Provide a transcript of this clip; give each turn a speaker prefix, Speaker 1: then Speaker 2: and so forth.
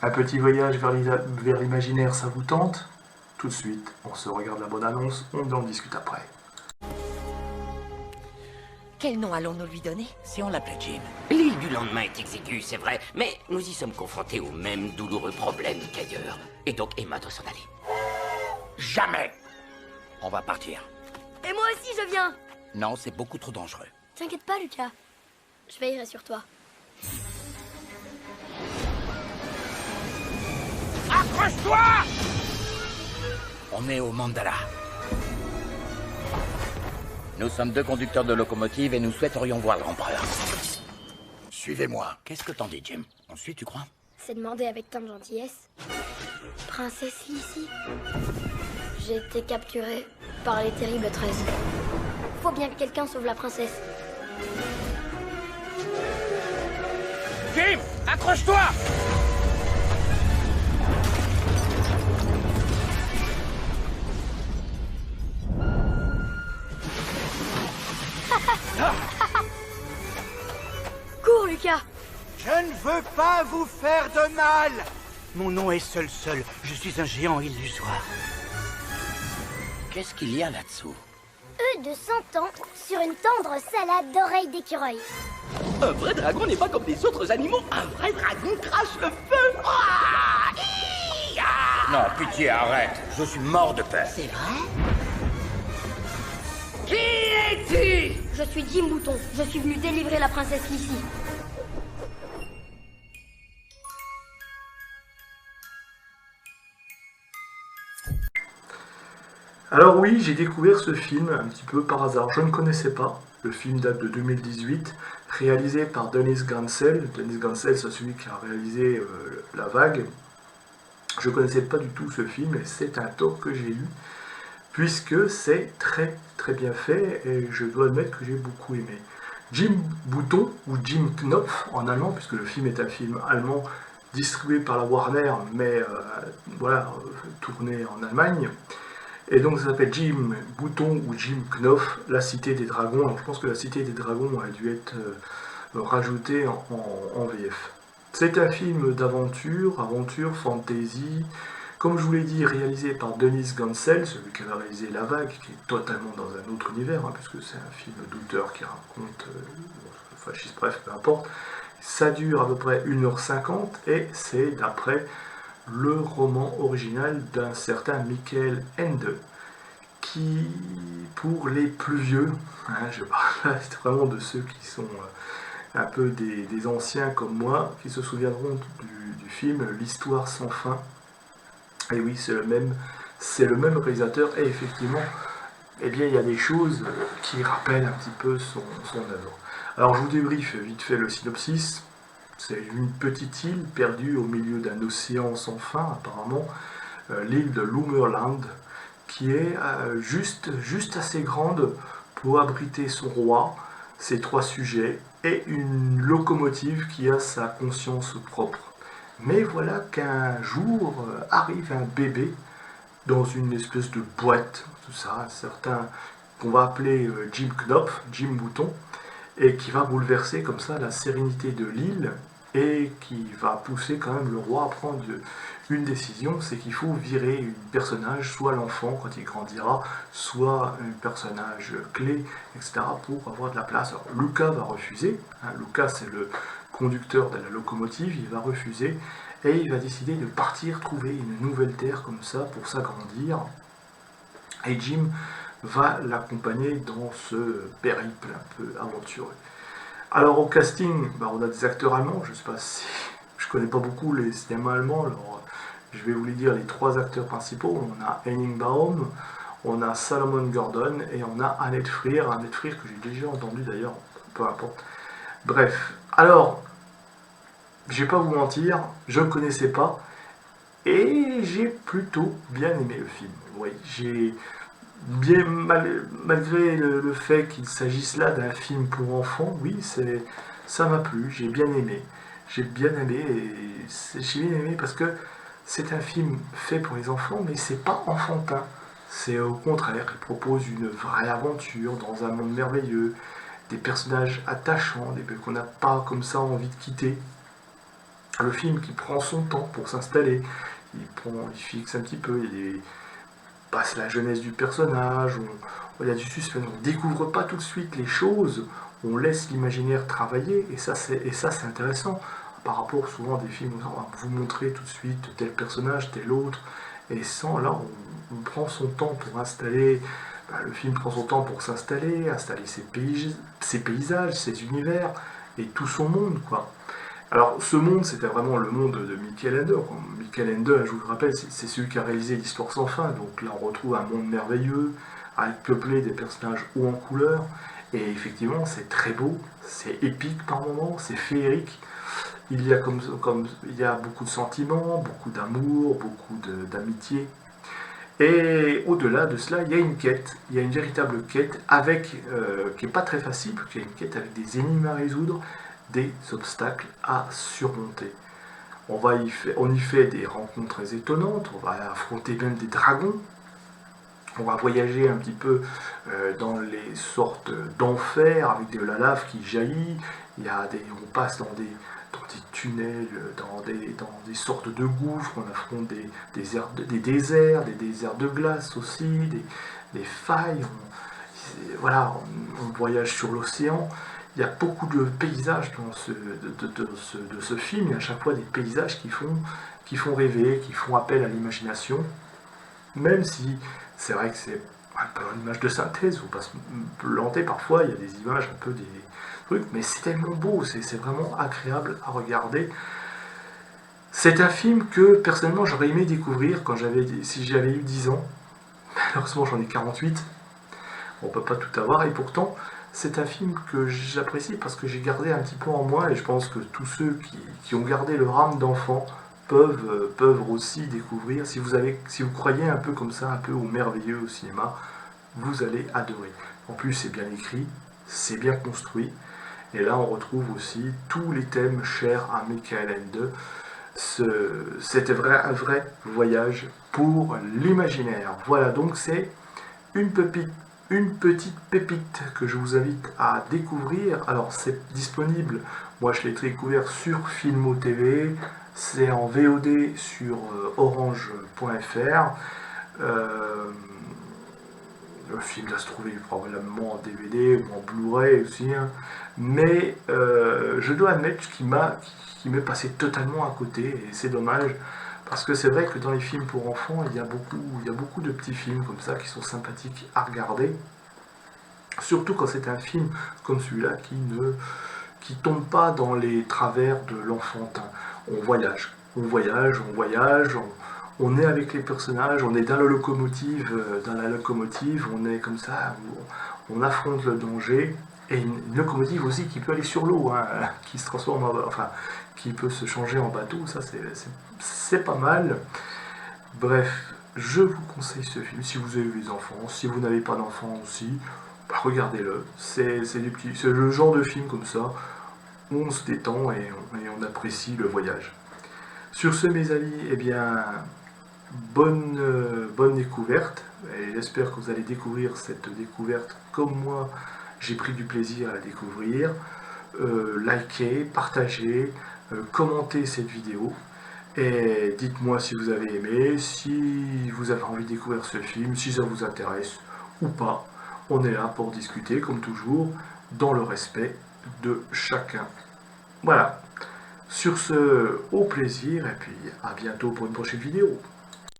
Speaker 1: Un petit voyage vers l'imaginaire, ça vous tente? Tout de suite, on se regarde la bonne annonce, on en discute après.
Speaker 2: Quel nom allons-nous lui donner?
Speaker 3: Si on l'appelait Jim.
Speaker 4: L'île du lendemain est exiguë, c'est vrai, mais nous y sommes confrontés aux mêmes douloureux problèmes qu'ailleurs. Et donc Emma doit s'en aller.
Speaker 3: Jamais. On va partir.
Speaker 5: Et moi aussi, je viens.
Speaker 3: Non, c'est beaucoup trop dangereux.
Speaker 5: T'inquiète pas, Lucas. Je veillerai sur toi.
Speaker 3: Accroche-toi! On est au Mandala. Nous sommes 2 conducteurs de locomotive et nous souhaiterions voir l'empereur. Suivez-moi. Qu'est-ce que t'en dis, Jim? On suit, tu crois?
Speaker 5: C'est demandé avec tant de gentillesse. Princesse ici. J'ai été capturée par les terribles 13. Faut bien que quelqu'un sauve la princesse.
Speaker 3: Jim! Accroche-toi!
Speaker 5: Cours, Lucas.
Speaker 6: Je ne veux pas vous faire de mal. Mon nom est Seul. Je suis un géant illusoire.
Speaker 3: Qu'est-ce qu'il y a là-dessous?
Speaker 5: Eux de 100 ans sur une tendre salade d'oreilles d'écureuil.
Speaker 7: Un vrai dragon n'est pas comme les autres animaux. Un vrai dragon crache le feu. Ah!
Speaker 3: Non, pitié, arrête. Je suis mort de peur.
Speaker 2: C'est vrai?
Speaker 4: Qui es-tu?
Speaker 5: Je suis Jim Bouton. Je suis venu délivrer la princesse Lissy.
Speaker 1: Alors oui, j'ai découvert ce film un petit peu par hasard, je ne connaissais pas. Le film date de 2018, réalisé par Dennis Gansel. Dennis Gansel, c'est celui qui a réalisé La Vague. Je ne connaissais pas du tout ce film et c'est un tort que j'ai eu, puisque c'est très très bien fait et je dois admettre que j'ai beaucoup aimé. Jim Bouton, ou Jim Knopf en allemand, puisque le film est un film allemand distribué par la Warner, mais tourné en Allemagne. Et donc ça s'appelle Jim Bouton ou Jim Knopf, La Cité des Dragons. Alors je pense que La Cité des Dragons a dû être rajoutée en VF. C'est un film d'aventure, fantasy, comme je vous l'ai dit, réalisé par Dennis Gansel, celui qui a réalisé La Vague, qui est totalement dans un autre univers, puisque c'est un film d'auteur qui raconte le fascisme, bref, peu importe. Ça dure à peu près 1h50 et c'est d'après le roman original d'un certain Michael Ende, qui, pour les plus vieux, je parle vraiment de ceux qui sont un peu des anciens comme moi, qui se souviendront du film L'Histoire sans fin. Et oui, c'est le même réalisateur, et effectivement, eh bien, il y a des choses qui rappellent un petit peu son œuvre. Alors je vous débriefe vite fait le synopsis. C'est une petite île perdue au milieu d'un océan sans fin, apparemment, l'île de Lummerland, qui est juste assez grande pour abriter son roi, ses 3 sujets, et une locomotive qui a sa conscience propre. Mais voilà qu'un jour arrive un bébé dans une espèce de boîte, tout ça, un certain qu'on va appeler Jim Knopf, Jim Bouton, et qui va bouleverser comme ça la sérénité de l'île et qui va pousser quand même le roi à prendre une décision, c'est qu'il faut virer un personnage, soit l'enfant quand il grandira, soit un personnage clé, etc., pour avoir de la place. Alors Lucas va refuser, Lucas c'est le conducteur de la locomotive, il va refuser et il va décider de partir trouver une nouvelle terre comme ça pour s'agrandir, et Jim va l'accompagner dans ce périple un peu aventureux. Alors au casting, on a des acteurs allemands, je sais pas si je connais pas beaucoup les cinémas allemands, alors je vais vous les dire les 3 acteurs principaux. On a Henning Baum, on a Salomon Gordon et on a Annette Frier que j'ai déjà entendu d'ailleurs, peu importe. Bref, alors je vais pas vous mentir, je ne connaissais pas et j'ai plutôt bien aimé le film. Oui, j'ai bien malgré le fait qu'il s'agisse là d'un film pour enfants, oui, ça m'a plu, j'ai bien aimé. J'ai bien aimé parce que c'est un film fait pour les enfants, mais c'est pas enfantin. C'est au contraire, il propose une vraie aventure dans un monde merveilleux, des personnages attachants, qu'on n'a pas comme ça envie de quitter. Le film qui prend son temps pour s'installer, il fixe un petit peu, il passe la jeunesse du personnage, il y a du suspense, on ne découvre pas tout de suite les choses, on laisse l'imaginaire travailler, et ça c'est intéressant, par rapport souvent à des films où on va vous montrer tout de suite tel personnage, tel autre, et sans, là on prend son temps pour installer, le film prend son temps pour s'installer, installer ses paysages, ses univers, et tout son monde, quoi. Alors, ce monde, c'était vraiment le monde de Michael Ende. Michael Ende, je vous le rappelle, c'est celui qui a réalisé l'Histoire sans fin. Donc là, on retrouve un monde merveilleux, avec peuplé des personnages hauts en couleur. Et effectivement, c'est très beau, c'est épique par moments, c'est féerique. Il y a beaucoup de sentiments, beaucoup d'amour, beaucoup d'amitié. Et au-delà de cela, il y a une quête, il y a une véritable quête qui n'est pas très facile, qui est une quête avec des énigmes à résoudre, des obstacles à surmonter. On y fait des rencontres très étonnantes, on va affronter même des dragons, on va voyager un petit peu dans les sortes d'enfers avec de la lave qui jaillit, on passe dans des tunnels, dans des sortes de gouffres, on affronte des déserts de glace aussi, des failles, on voyage sur l'océan. Il y a beaucoup de paysages de ce film, et à chaque fois des paysages qui font rêver, qui font appel à l'imagination, même si c'est vrai que c'est un peu une image de synthèse, il ne faut pas se planter parfois, il y a des images un peu des trucs, mais c'est tellement beau, c'est vraiment agréable à regarder. C'est un film que personnellement j'aurais aimé découvrir si j'avais eu 10 ans, malheureusement j'en ai 48, on ne peut pas tout avoir, et pourtant c'est un film que j'apprécie parce que j'ai gardé un petit peu en moi, et je pense que tous ceux qui ont gardé leur âme d'enfant peuvent aussi découvrir. Si vous croyez un peu comme ça, un peu au merveilleux au cinéma, vous allez adorer. En plus, c'est bien écrit, c'est bien construit, et là on retrouve aussi tous les thèmes chers à Michael Ende. C'était un vrai voyage pour l'imaginaire. Voilà, donc c'est une petite pépite que je vous invite à découvrir. Alors c'est disponible, moi je l'ai découvert sur Filmo TV, c'est en VOD sur orange.fr. Le film doit se trouver probablement en DVD ou en Blu-ray aussi, hein. Mais je dois admettre qu'il m'est passé totalement à côté, et c'est dommage. Parce que c'est vrai que dans les films pour enfants, il y a beaucoup de petits films comme ça qui sont sympathiques à regarder. Surtout quand c'est un film comme celui-là qui tombe pas dans les travers de l'enfantin. On voyage, on est avec les personnages, on est dans la locomotive, on est comme ça, on affronte le danger. Et une locomotive aussi qui peut aller sur l'eau, hein, qui se transforme qui peut se changer en bateau, ça c'est pas mal. Bref, je vous conseille ce film si vous avez des enfants, si vous n'avez pas d'enfants aussi, regardez-le. C'est le genre de film comme ça où on se détend et on apprécie le voyage. Sur ce, mes amis, eh bien, bonne découverte, et j'espère que vous allez découvrir cette découverte comme moi. J'ai pris du plaisir à la découvrir. Likez, partagez, commentez cette vidéo. Et dites-moi si vous avez aimé, si vous avez envie de découvrir ce film, si ça vous intéresse ou pas. On est là pour discuter, comme toujours, dans le respect de chacun. Voilà. Sur ce, au plaisir, et puis à bientôt pour une prochaine vidéo.